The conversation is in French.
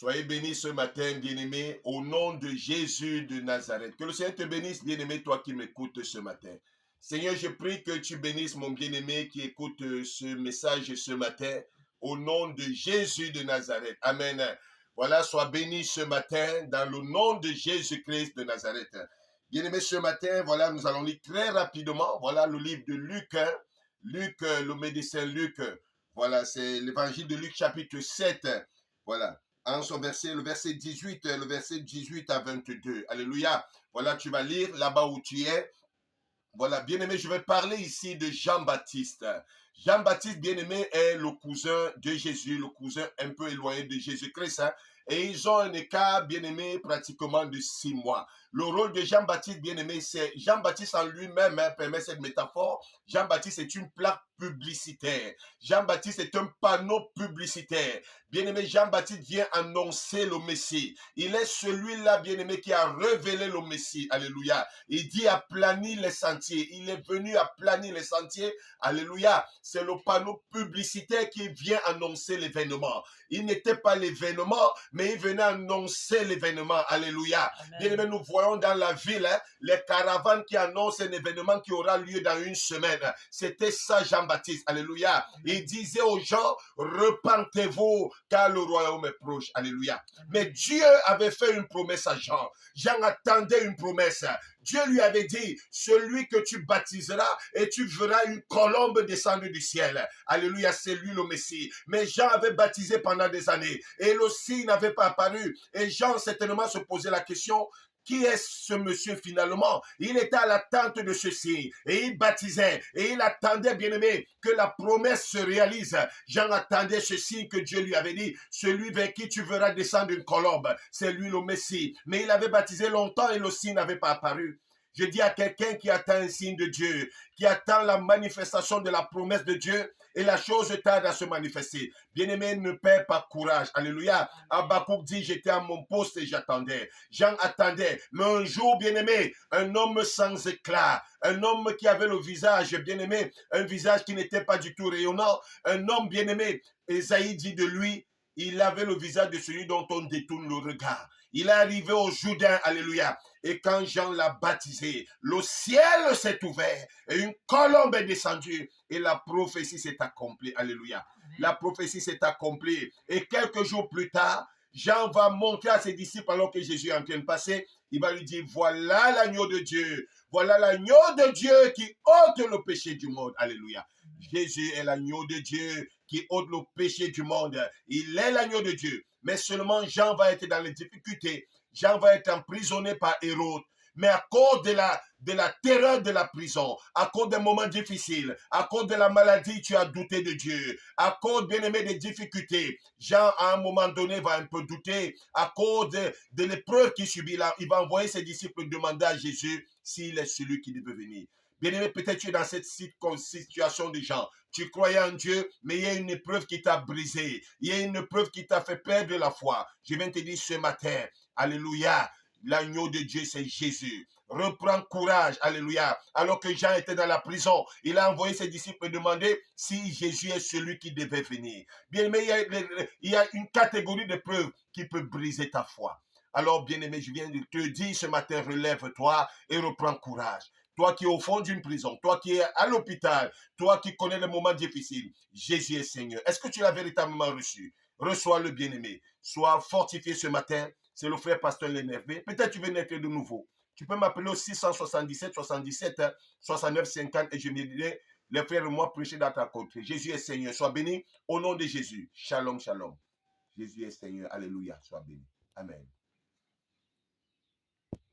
Soyez bénis ce matin, bien-aimés, au nom de Jésus de Nazareth. Que le Seigneur te bénisse, bien-aimé, toi qui m'écoutes ce matin. Seigneur, je prie que tu bénisses mon bien-aimé qui écoute ce message ce matin, au nom de Jésus de Nazareth. Amen. Voilà, sois béni ce matin dans le nom de Jésus-Christ de Nazareth. Bien-aimé, ce matin, voilà, nous allons lire très rapidement, voilà, le livre de Luc, Luc, le médecin Luc. Voilà, c'est l'évangile de Luc chapitre 7. Voilà. En son verset, le verset 18 à 22. Alléluia. Voilà, tu vas lire là-bas où tu es. Voilà, bien-aimé, je vais parler ici de Jean-Baptiste. Jean-Baptiste, bien-aimé, est le cousin de Jésus, le cousin un peu éloigné de Jésus-Christ. Et ils ont un écart, bien-aimé, pratiquement de 6 mois. Le rôle de Jean-Baptiste, bien-aimé, c'est Jean-Baptiste en lui-même, permet cette métaphore. Jean-Baptiste est une plaque publicitaire. Jean-Baptiste est un panneau publicitaire. Bien-aimé, Jean-Baptiste vient annoncer le Messie. Il est celui-là, bien-aimé, qui a révélé le Messie. Alléluia. Il dit aplanir les sentiers. Il est venu aplanir les sentiers. Alléluia. C'est le panneau publicitaire qui vient annoncer l'événement. Il n'était pas l'événement, mais il venait annoncer l'événement. Alléluia. Bien-aimé, nous voyons dans la ville les caravanes qui annoncent un événement qui aura lieu dans une semaine. C'était ça Jean-Baptiste. Alléluia. Il disait aux gens, repentez-vous car le royaume est proche. Alléluia. Mais Dieu avait fait une promesse à Jean. Jean attendait une promesse. Dieu lui avait dit, celui que tu baptiseras et tu verras une colombe descendre du ciel. Alléluia, c'est lui le Messie. Mais Jean avait baptisé pendant des années et le signe n'avait pas apparu. Et Jean certainement se posait la question, qui est ce monsieur finalement? Il était à l'attente de ce signe et il baptisait et il attendait, bien-aimé, que la promesse se réalise. Jean attendait ce signe que Dieu lui avait dit, celui vers qui tu verras descendre une colombe, c'est lui le Messie. Mais il avait baptisé longtemps et le signe n'avait pas apparu. Je dis à quelqu'un qui attend un signe de Dieu, qui attend la manifestation de la promesse de Dieu, et la chose tarde à se manifester. Bien-aimé, ne perds pas courage. Alléluia. Habakkuk dit, j'étais à mon poste et j'attendais. Jean attendait. Mais un jour, bien-aimé, un homme sans éclat, un homme qui avait le visage, bien-aimé, un visage qui n'était pas du tout rayonnant, un homme bien-aimé, Ésaïe dit de lui, il avait le visage de celui dont on détourne le regard. Il est arrivé au Jourdain, alléluia. Et quand Jean l'a baptisé, le ciel s'est ouvert et une colombe est descendue et la prophétie s'est accomplie, alléluia. La prophétie s'est accomplie et quelques jours plus tard, Jean va montrer à ses disciples alors que Jésus est en train de passer. Il va lui dire, voilà l'agneau de Dieu. Voilà l'agneau de Dieu qui ôte le péché du monde. Alléluia. Jésus est l'agneau de Dieu qui ôte le péché du monde. Il est l'agneau de Dieu. Mais seulement Jean va être dans les difficultés. Jean va être emprisonné par Hérode. Mais à cause de la terreur de la prison, à cause des moments difficiles, à cause de la maladie, tu as douté de Dieu. À cause, bien-aimé, des difficultés, Jean, à un moment donné, va un peu douter. À cause de l'épreuve qu'il subit là, il va envoyer ses disciples demander à Jésus s'il est celui qui devait venir. Bien-aimé, peut-être tu es dans cette situation de Jean. Tu croyais en Dieu, mais il y a une épreuve qui t'a brisé. Il y a une épreuve qui t'a fait perdre la foi. Je viens te dire ce matin, alléluia, l'agneau de Dieu, c'est Jésus. Reprends courage, alléluia. Alors que Jean était dans la prison, il a envoyé ses disciples demander si Jésus est celui qui devait venir. Bien-aimé, il y a une catégorie d'épreuves qui peut briser ta foi. Alors, bien-aimé, je viens de te dire ce matin, relève-toi et reprends courage. Toi qui es au fond d'une prison, toi qui es à l'hôpital, toi qui connais les moments difficiles, Jésus est Seigneur. Est-ce que tu l'as véritablement reçu? Reçois le bien-aimé. Sois fortifié ce matin. C'est le frère pasteur L'énervé. Peut-être tu veux naître de nouveau. Tu peux m'appeler au 677 77 69 50 et je me dirai, les frères et moi prêcher dans ta côté. Jésus est Seigneur. Sois béni au nom de Jésus. Shalom, shalom. Jésus est Seigneur. Alléluia. Sois béni. Amen.